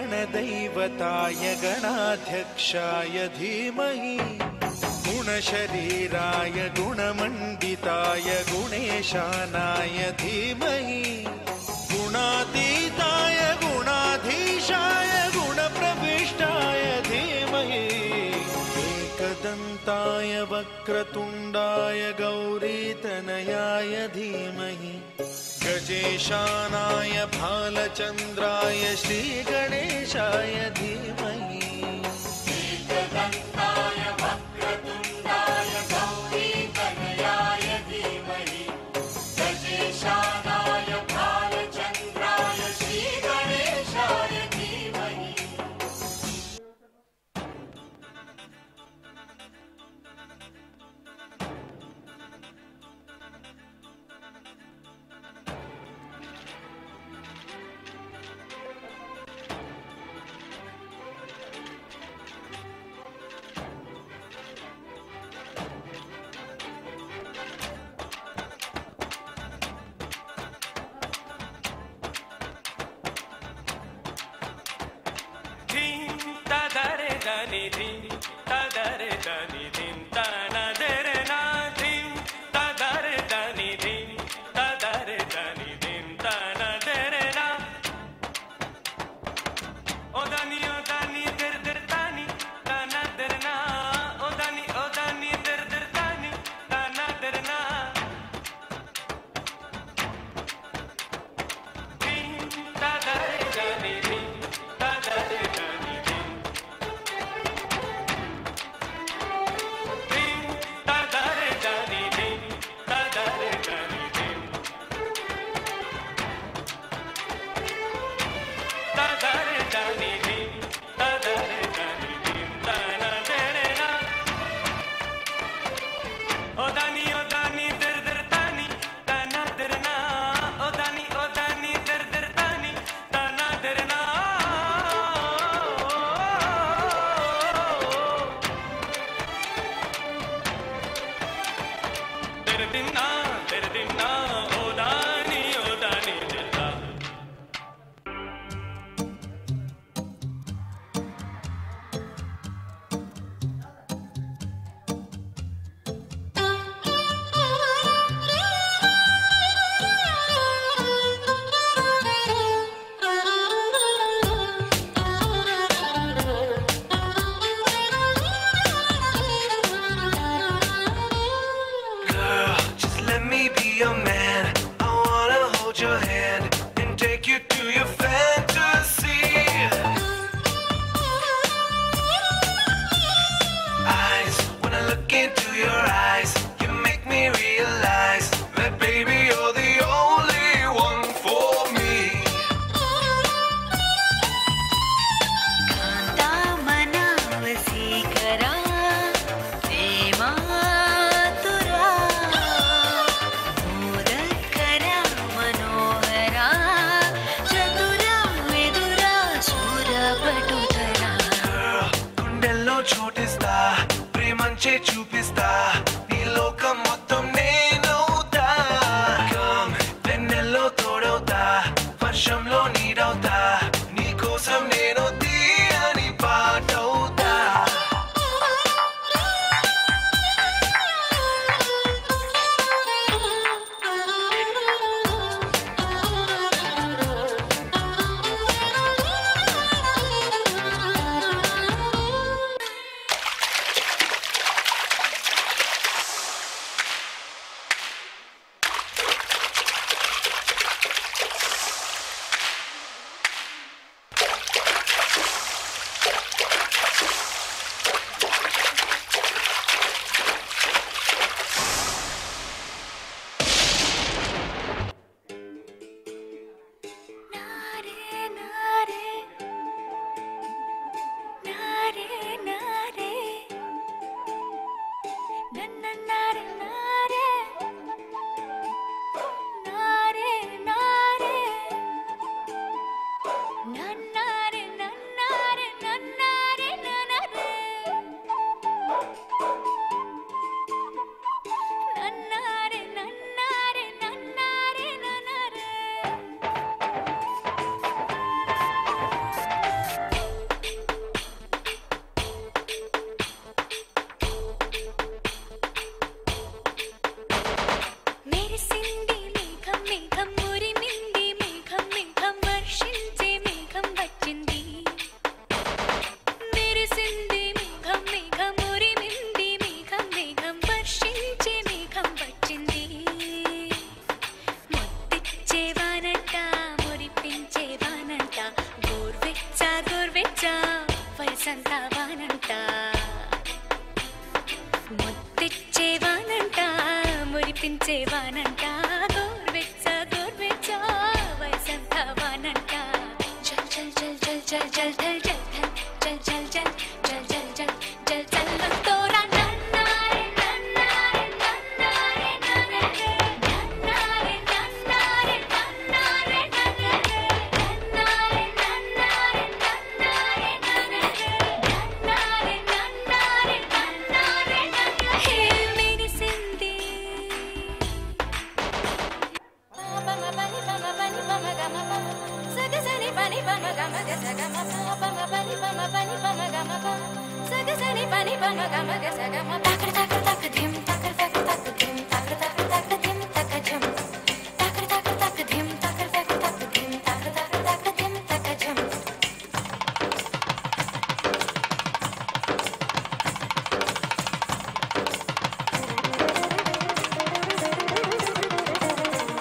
गणदैवताय गणाध्यक्षाय धीमहि गुणशरीराय गुणमण्डिताय गुणेशानाय धीमहि गुणातीताय गुणाधीशाय गुणप्रविष्टाय धीमहि एकदन्ताय वक्रतुण्डाय गौरीतनयाय धीमहि गजेशानाय भालचन्द्राय श्रीगणेशाय धीमहि एकदन्ताय वक्रतुण्डाय गौरीतनयाय धीमहि गजेशानाय भालचन्द्राय श्रीगणेशाय धीमहि వయసంతావానంట ముద్దిచ్చేవానంట మురిపించేవానంట గోర్వెచ్చ గోర్వెచ్చ వయసంతావానంట చల్ చల్ చల్ చల్ చల్ చల్ చల్ చల్ చల్ చల్ చల్ చల్ చల్ చల్ చల్ చల్ చల్ తోరా నన్నారే నన్నారే నన్నారే నన్నారే నన్నారే నన్నారే నన్నారే నన్నారే నన్నారే నన్నారే నన్నారే నన్నారే నన్నారే హే మెరిసింది పమ పని పమ పని పమ గమ పమ సగసని పని పమ గమ గస గమ పమ పని పమ పని పమ గమ పమ సగసని పని పమ గమ గస గమ తకర తకర తక ధిమ్ తకర తకర తక ధిమ్ తకర తకర తక ధిమ్ తక జం తకర తకర తక ధిమ్ తకర తకర తక ధిమ్ తకర తకర తక ధిమ్ తక జం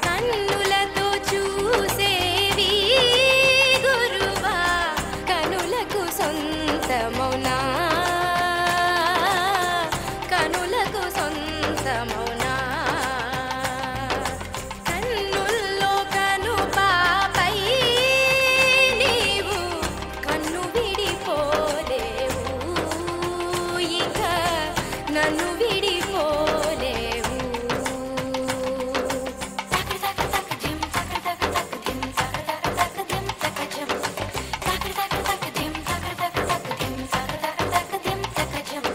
కన్నులతో చూసేవి గురువా కనులకు సొంతమౌనా కనులకు సొంతమౌనా కన్నుల్లో కను పాపై నీవు కన్ను విడిపోలేవు ఇక నన్ను విడిపోలేవు తకర తకర తక ధిమ్ తకర తకర తక ధిమ్ తకర తకర తక ధిమ్ తక జం తకర తకర తక ధిమ్ తకర తకర తక ధిమ్ తకర తకర తక ధిమ్ తక జం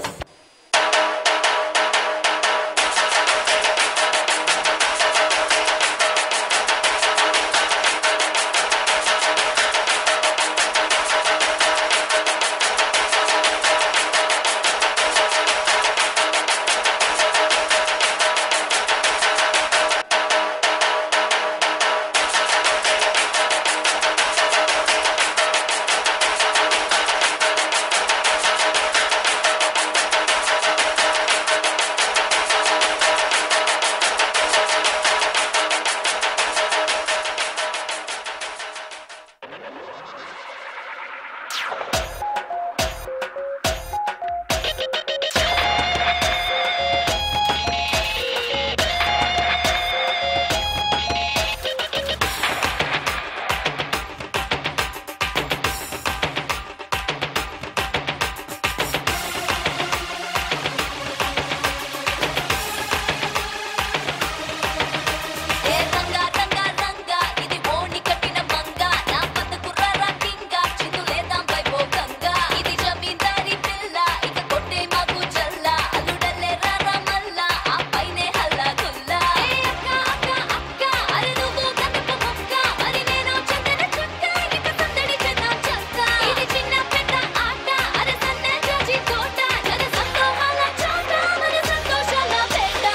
ఏ రంగా రంగా రంగా ఇది ఓణి కట్టిన మంగ నా పదకు రారా కింగ చిందులేదాం వైభోగంగా ఇది జమీందారి పిల్ల ఇక కొట్టే మాకు చల్ల అల్లుడల్లే రారా మల్ల ఆ పైనే హల్లా గుల్లా ఏ అక్క అక్క అక్క అరే నువ్వు కనప మొక్క మరి నేను చందన చక్క ఇక సందడి చేద్దాం చక్క ఇది చిన్న పెద్ద ఆట అరే సన్నే జాజి తోట జర సంతోషాల చాట మరి సంతోషాల పేట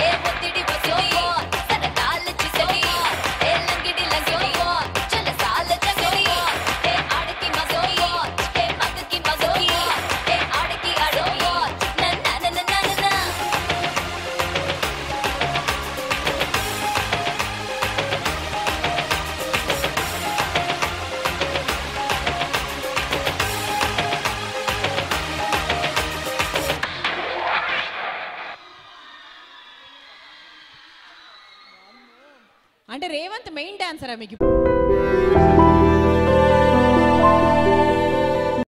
ఏ ఒత్తిడి ఒత్తిడి సరకాల చిసడి ఏ లంగిడి లంగిడి చల సాల జగడి ఏ ఆడకి మగడి ఏ మగకి మగడి ఏ ఆడకి అడోడి నన్న నన్న నన్న అంటే రేవంత్ మెయిన్ డాన్సరా మీకు